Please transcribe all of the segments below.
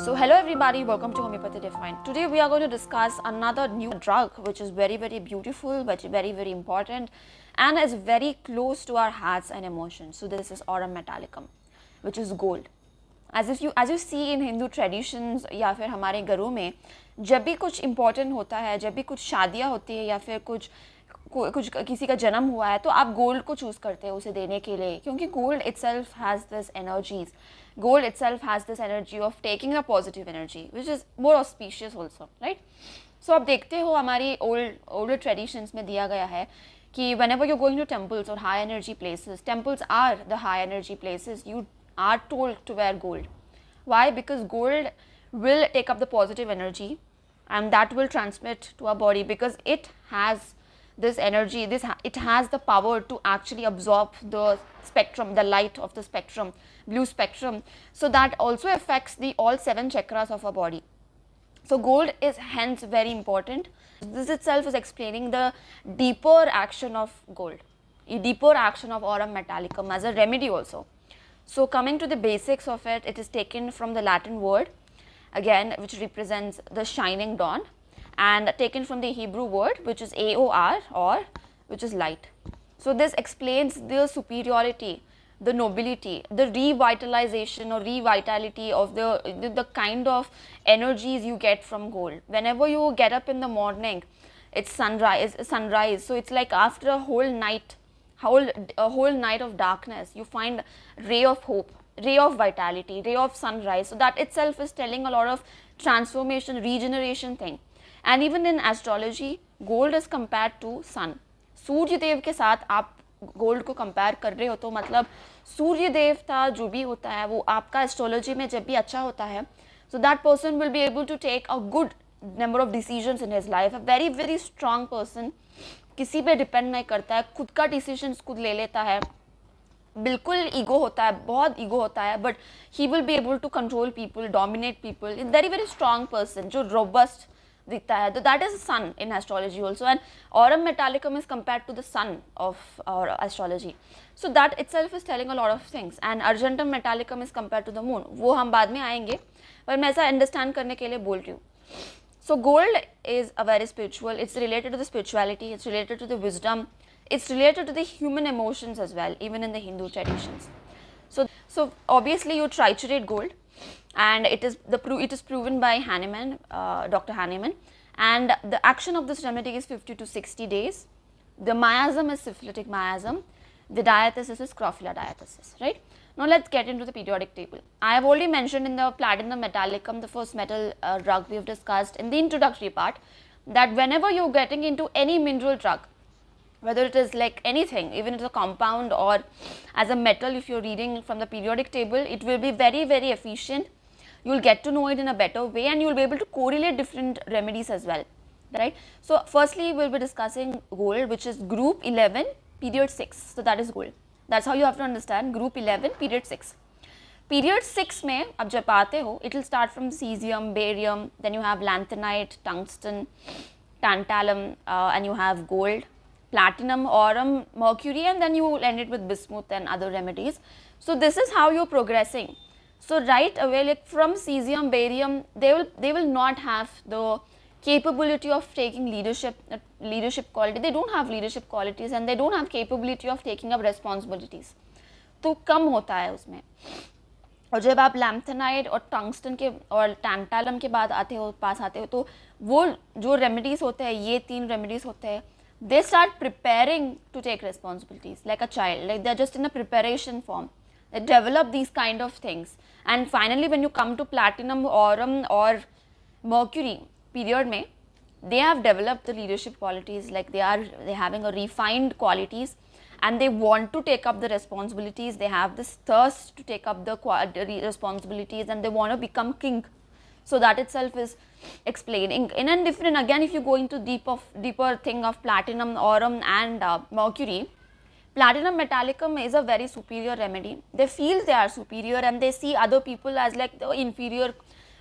So hello everybody, welcome to Homeopathy Defined. Today we are going to discuss another new drug which is very beautiful but very important and is very close to our hearts and emotions. So this is Aurum Metallicum, which is gold. As you see in Hindu traditions या फिर हमारे घरों में जब भी कुछ important होता है, जब भी कुछ शादियाँ होती है या फिर कुछ किसी का जन्म हुआ है तो आप गोल्ड को चूज़ करते हैं उसे देने के लिए, क्योंकि gold itself has this energies. Gold itself has this energy of taking a positive energy, which is more auspicious also, right? So आप देखते हो हमारी older traditions में दिया गया है कि whenever you're going to temples or high energy places, temples are the high energy places, you are told to wear gold. Why? Because gold will take up the positive energy and that will transmit to our body, because it has this energy, it has the power to actually absorb the spectrum, the light of the spectrum, blue spectrum. So that also affects the all 7 chakras of our body. So gold is hence very important. This itself is explaining the deeper action of gold, a deeper action of Aurum Metallicum as a remedy also. So coming to the basics of it, it is taken from the Latin word again, which represents the shining dawn, and taken from the Hebrew word which is AOR, or which is light. So this explains the superiority, the nobility, the revitalization or revitality of the kind of energies you get from gold. Whenever you get up in the morning, it's sunrise, so it's like after a whole night of darkness, you find ray of hope, ray of vitality, ray of sunrise. So that itself is telling a lot of transformation, regeneration thing. And even in astrology, gold is compared to sun. सूर्य देव के साथ आप gold को compare कर रहे हो तो मतलब सूर्य देवता जो भी होता है वो आपका एस्ट्रोलॉजी में जब भी अच्छा होता है, so that person will be able to take a good number of decisions in his life. A very strong person, किसी पे डिपेंड नहीं करता है, खुद का डिसीजंस खुद ले लेता है, बिल्कुल ईगो होता है, बहुत ईगो होता है, but he will be able to control people, dominate people. Very strong person जो रोबस्ट दिखता है. तो that is sun in astrology also, and Aurum Metallicum is compared to the sun of our astrology. So that itself is telling a lot of things. And Argentum Metallicum is compared to the moon. वो हम बाद में आएंगे, पर मैं ऐसा understand करने के लिए बोल रही हूँ. So gold is a very spiritual, it's related to the spirituality, it's related to the wisdom, it's related to the human emotions as well, even in the Hindu traditions. So obviously you triturate gold, and it is proven by Hahnemann, Dr. Hahnemann, and the action of this remedy is 50 to 60 days. The miasm is syphilitic miasm, the diathesis is Scrofula diathesis, right? Now let's get into the periodic table. I have already mentioned in the Platinum Metallicum, the first metal drug we have discussed in the introductory part, that whenever you're getting into any mineral drug, whether it is like anything, even if it's a compound or as a metal, if you're reading from the periodic table, it will be very efficient. You will get to know it in a better way, and you will be able to correlate different remedies as well, right? So firstly, we'll be discussing gold, which is group 11, period 6. So that is gold. That's how you have to understand group 11, period 6. Period 6 में अब जब आते हो, it will start from cesium, barium, then you have lanthanide, tungsten, tantalum, and you have gold, platinum, aurum, mercury, and then you end it with bismuth and other remedies. So this is how you're progressing. So right away, like from cesium, barium, they will not have the capability of taking leadership quality. They don't have leadership qualities, and they don't have capability of taking up responsibilities. तो कम होता है उसमें. और जब आप लैम्थेनाइड और tungsten के और टैंटालम के बाद पास आते हो तो वो जो रेमेडीज होते हैं, ये 3 रेमेडीज होते हैं, they start preparing to take responsibilities like a child, like they're just in a preparation form. They develop these kind of things, and finally when you come to platinum, aurum or mercury period mein, they have developed the leadership qualities, like they're having a refined qualities, and they want to take up the responsibilities. They have this thirst to take up the responsibilities, and they want to become king. So that itself is explaining in a different, again if you go into deeper thing of platinum, aurum and mercury, Platinum Metallicum is a very superior remedy. They feel they are superior, and they see other people as like the inferior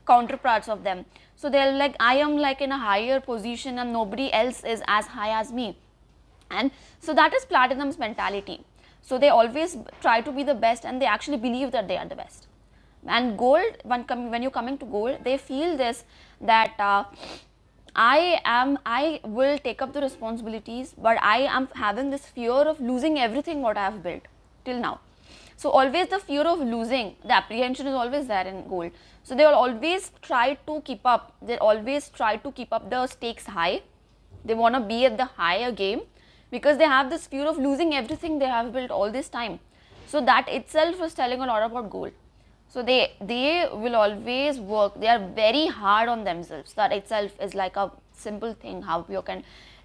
counterparts of them. So they're like, I am like in a higher position and nobody else is as high as me. And so that is Platinum's mentality. So they always try to be the best, and they actually believe that they are the best. And gold, when you're coming to gold, they feel this, that I will take up the responsibilities, but I am having this fear of losing everything what I have built till now. So always the fear of losing, the apprehension is always there in gold. So they will always try to keep up, they always try to keep up the stakes high. They want to be at the higher game, because they have this fear of losing everything they have built all this time. So that itself is telling a lot about gold. So they will always work, they are very hard on themselves. That itself is like a simple thing how you can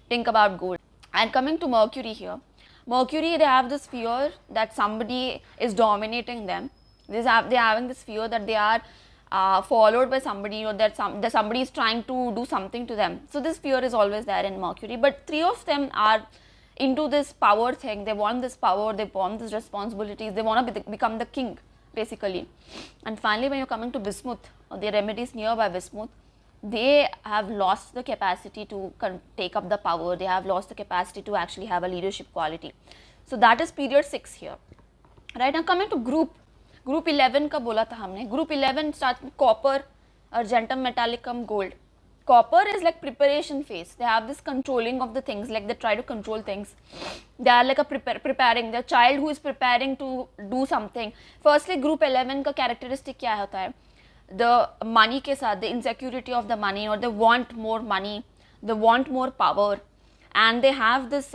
think about gold. And coming to Mercury here, Mercury, they have this fear that somebody is dominating them. They are having this fear that they are followed by somebody, or that somebody is trying to do something to them. So this fear is always there in Mercury. But three of them are into this power thing. They want this power, they want these responsibilities, they want to become the king basically. And finally, when you're coming to Bismuth, the remedies nearby Bismuth, they have lost the capacity to take up the power, they have lost the capacity to actually have a leadership quality. So that is period 6 here. Right, now coming to group 11 का बोला था हमने. Group 11 starts with copper, argentum metallicum, gold. Copper is like preparation phase. They have this controlling of the things, like they try to control things. They are like a preparing, the child who is preparing to do something. Firstly, group 11 का characteristic क्या होता है? The money के साथ, the insecurity of the money, or they want more money, they want more power, and they have this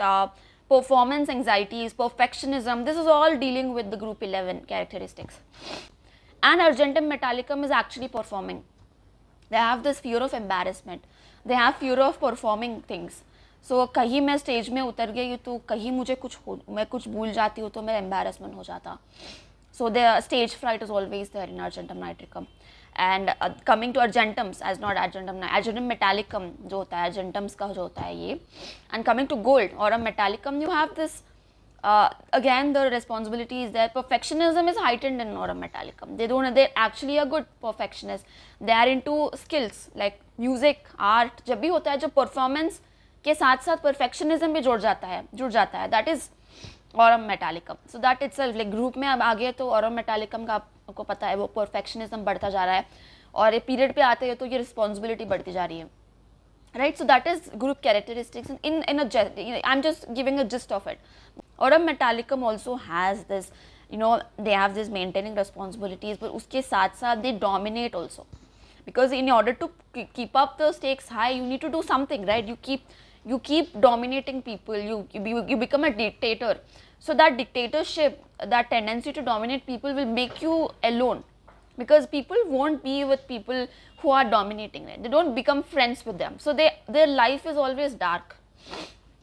performance anxieties, perfectionism. This is all dealing with the group 11 characteristics. And argentum metallicum is actually performing. They have this fear of embarrassment, they have fear of performing things. So कहीं मैं stage में उतर गई तो कहीं मुझे मैं कुछ भूल जाती हूँ तो मेरा embarrassment हो जाता. So the stage fright is always there in argentum nitricum. And coming to argentums, as not argentum metallicum जो होता है, argentums का जो होता है ये. And coming to gold, aurum metallicum, you have this again the responsibility is there. Perfectionism is heightened in aurum metallicum. They're actually a good perfectionist. They are into skills like music, art. जब भी होता है, जब performance के साथ साथ perfectionism भी जुड़ जाता है. That is aurum metallicum. So that itself, like group में अब आगे तो aurum metallicum का आपको पता है वो perfectionism बढ़ता जा रहा है, और ये period पे आते हैं तो ये responsibility बढ़ती जा रही है. Right, so that is group characteristics. I'm just giving a gist of it. Aurum metallicum also has this, they have this maintaining responsibilities, but uske saath saath they dominate also, because in order to keep up the stakes high, you need to do something, right? You keep dominating people, you become a dictator. So that dictatorship, that tendency to dominate people will make you alone, because people won't be with people who are dominating, right? They don't become friends with them, so their life is always dark.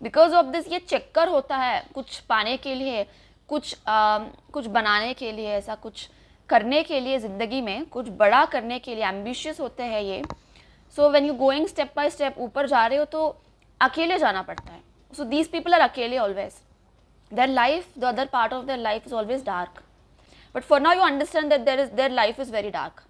Because of this, ये चक्कर होता है कुछ पाने के लिए, कुछ बनाने के लिए, ऐसा कुछ करने के लिए, ज़िंदगी में कुछ बड़ा करने के लिए एम्बिशियस होते हैं ये. So when you going step by step ऊपर जा रहे हो तो अकेले जाना पड़ता है. सो दीज पीपल आर अकेले always. their life, the other part of their life is always dark. But for now you understand that their life is very dark.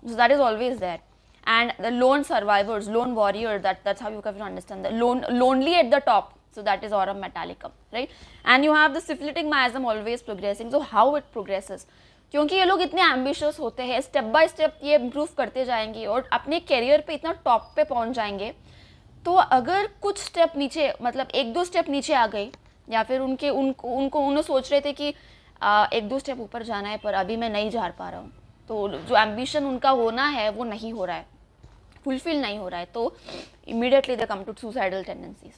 So that is always there. And the lone survivors, lone warrior, that's how you can understand. The lonely at the top. So that is aurum metallicum, right? And you have the syphilitic miasm always progressing. So how it progresses? क्योंकि ये लोग इतने ambitious होते हैं, step by step ये improve करते जाएंगे और अपने करियर पे इतना टॉप पे पहुंच जाएंगे. तो अगर कुछ स्टेप नीचे, मतलब एक दो स्टेप नीचे आ गई, या फिर उन्होंने सोच रहे थे कि एक दो स्टेप ऊपर जाना है पर अभी मैं नहीं जा पा रहा हूँ, तो जो एम्बिशन उनका होना है वो नहीं हो रहा है, फुलफिल नहीं हो रहा है, तो immediately they come to suicidal tendencies.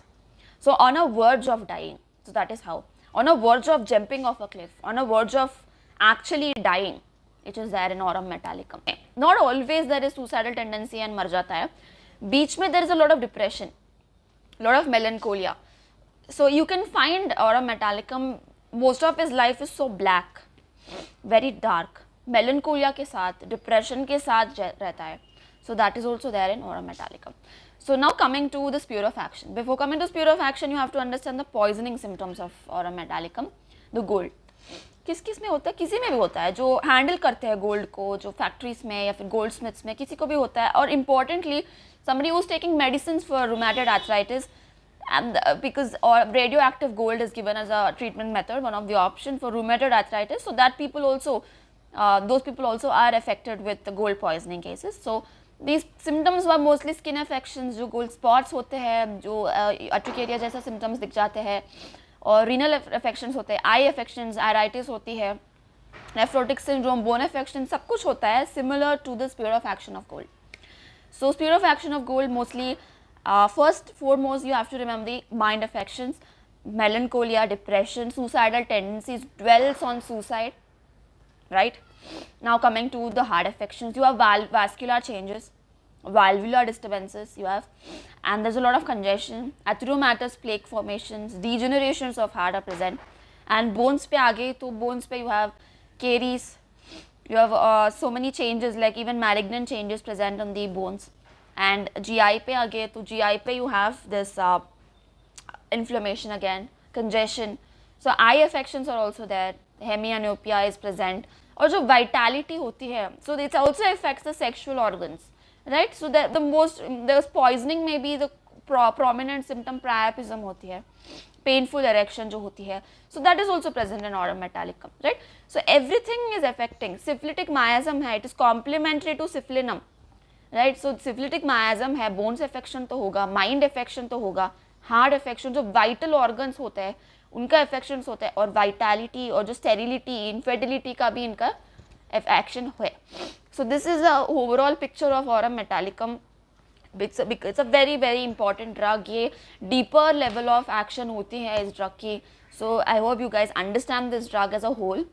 So on a verge of dying, so that is how, on a verge of jumping off a cliff, on a verge of actually dying, it is there in aurum metallicum. Not always there is suicidal tendency and मर जाता है, बीच में there is a lot of depression, lot of melancholia. So you can find aurum metallicum, most of his life is so black, very dark, melancholia के साथ, depression के साथ रहता है. So that is also there in aurum metallicum. So now coming to the sphere of action. Before coming to sphere of action, you have to understand the poisoning symptoms of aurum metallicum. The gold किस किस में होता है, किसी में भी होता है, जो हैंडल करते हैं गोल्ड को, जो फैक्ट्रीज में या फिर गोल्ड स्मिथ्स में, किसी को भी होता है. और importantly somebody who is taking medicines for rheumatoid arthritis, and because radioactive gold is given as a treatment method, one of the option for rheumatoid arthritis, so that people also those people also are affected with the gold poisoning cases. So these symptoms were mostly skin affections, जो gold spots होते हैं, जो urticaria जैसा symptoms दिख जाते हैं, और renal affections होते हैं, eye affections, iritis होती है, nephrotic syndrome, bone affection, सब कुछ होता है similar to the sphere of action of gold. So sphere of action of gold mostly, first foremost you have to remember the mind affections, melancholia, depression, suicidal tendencies, dwells on suicide, right? Now coming to the heart affections, you have vascular changes, valvular disturbances you have, and there's a lot of congestion, atheromatous plaque formations, degenerations of heart are present, and bones pe aage, to bones pe you have caries, you have so many changes, like even malignant changes present on the bones, and GI pe aage, to GI pe you have this inflammation again, congestion. So eye affections are also there, hemianopia is present, और जो vitality होती है, so it also affects the sexual organs, right? So the most, the poisoning may be the prominent symptom, priapism होती है, painful erection जो होती है, so that is also present in aurum metallicum, right? So everything is affecting. Syphilitic miasm है, it is complementary to syphilinum, right? So syphilitic miasm है, bones affection तो होगा, mind affection तो होगा, हार्ट अफेक्शन, जो वाइटल ऑर्गन्स होते हैं उनका अफेक्शंस होता है, और वाइटैलिटी और जो स्टेरिलिटी, इनफर्टिलिटी का भी इनका एक्शन है. So this is a overall picture of aurum metallicum. It's a very very important drug. ये डीपर लेवल ऑफ एक्शन होती है इस ड्रग की. So I hope you guys understand this drug as a whole.